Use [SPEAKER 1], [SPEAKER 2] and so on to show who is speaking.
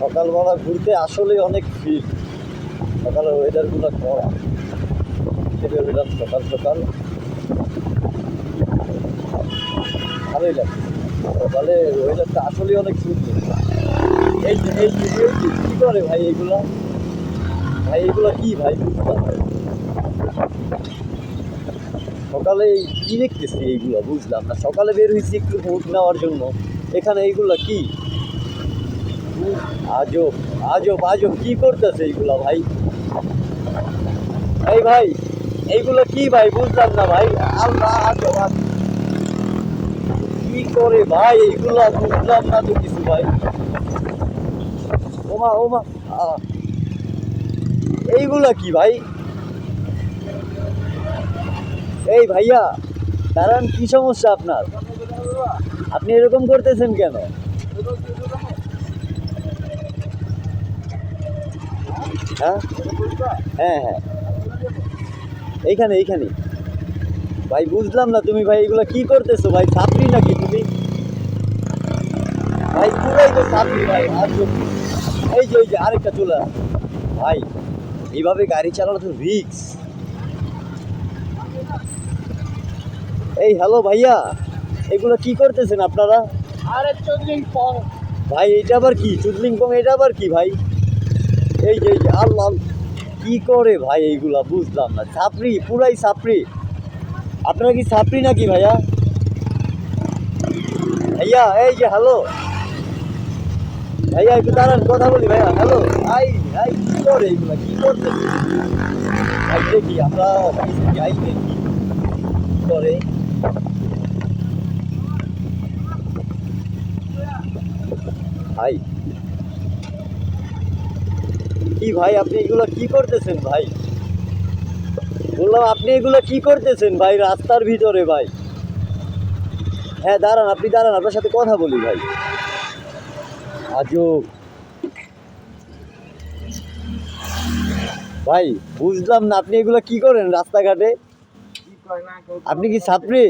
[SPEAKER 1] সকালবেলা ঘুরতে আসলে অনেক ফিল। সকালের ওয়েদারগুলো করা বেরোলাম সকাল সকাল, ভালোই লাগে। সকালে ওয়েদারটা আসলে অনেক সুন্দর। এই যে কী করে ভাই এইগুলা? ভাই এগুলো কি ভাই? বুঝলাম সকালে কি দেখতেছি এইগুলো, বুঝলাম না। সকালে বের হয়েছি একটু ভোট নেওয়ার জন্য, এখানে এইগুলা কি? আজব আজব আজব, কি করতেছে এইগুলা ভাই? এই ভাই এইগুলো কি ভাই? বুঝলাম না ভাই। আল্লাহ আজব আজব। কি করে ভাই এইগুলা? বুঝলাম না তো কিছু ভাই। ওমা ওমা, এইগুলা কি ভাই? এই ভাইয়া দাঁড়ান, কি সমস্যা আপনার? আপনি এরকম করতেছেন কেন? হ্যাঁ হ্যাঁ হ্যাঁ, এইখানে এইখানে। ভাই বুঝলাম না, তুমি ভাই এগুলো কি করতেছো ভাই? ছাত্রী নাকি তুমি ভাই? পুরাই তো ছাত্রী ভাই। আর এই যে আরেকটা চলে আসছে। ভাই এইভাবে গাড়ি চালানো তো রিক্স। এই হ্যালো ভাইয়া, এগুলো কি করতেছেন আপনারা?
[SPEAKER 2] আরে চুদলিং পং।
[SPEAKER 1] ভাই এটা আবার কি? চুদলিং পং এটা আবার কি ভাই? এই যে আল্লাহ, কি করে ভাই এইগুলা? বুঝলাম না। ছাপরি, পুরাই ছাপরি। আপনারা কি ছাপরি নাকি ভাইয়া? ভাইয়া এই যে হ্যালো ভাইয়া, একটু দাঁড়ান, কথা বলি ভাইয়া। হ্যালো ভাই, ভাই কি করে এইগুলা? কি করতেছে ভাই? দেখি আমরা যাই দেখি কি করে। ভাই কি ভাই, আপনি এগুলো কি করতেছেন ভাই? বললাম আপনি এগুলো কি করতেছেন ভাই রাস্তার ভিতরে ভাই? হ্যাঁ দাঁড়ান, আপনি দাঁড়ান, আপনার সাথে কথা বলি ভাই। আজব ভাই, বুঝলাম না আপনি এগুলো কি করেন রাস্তাঘাটে? আপনি কি ছাত্রী?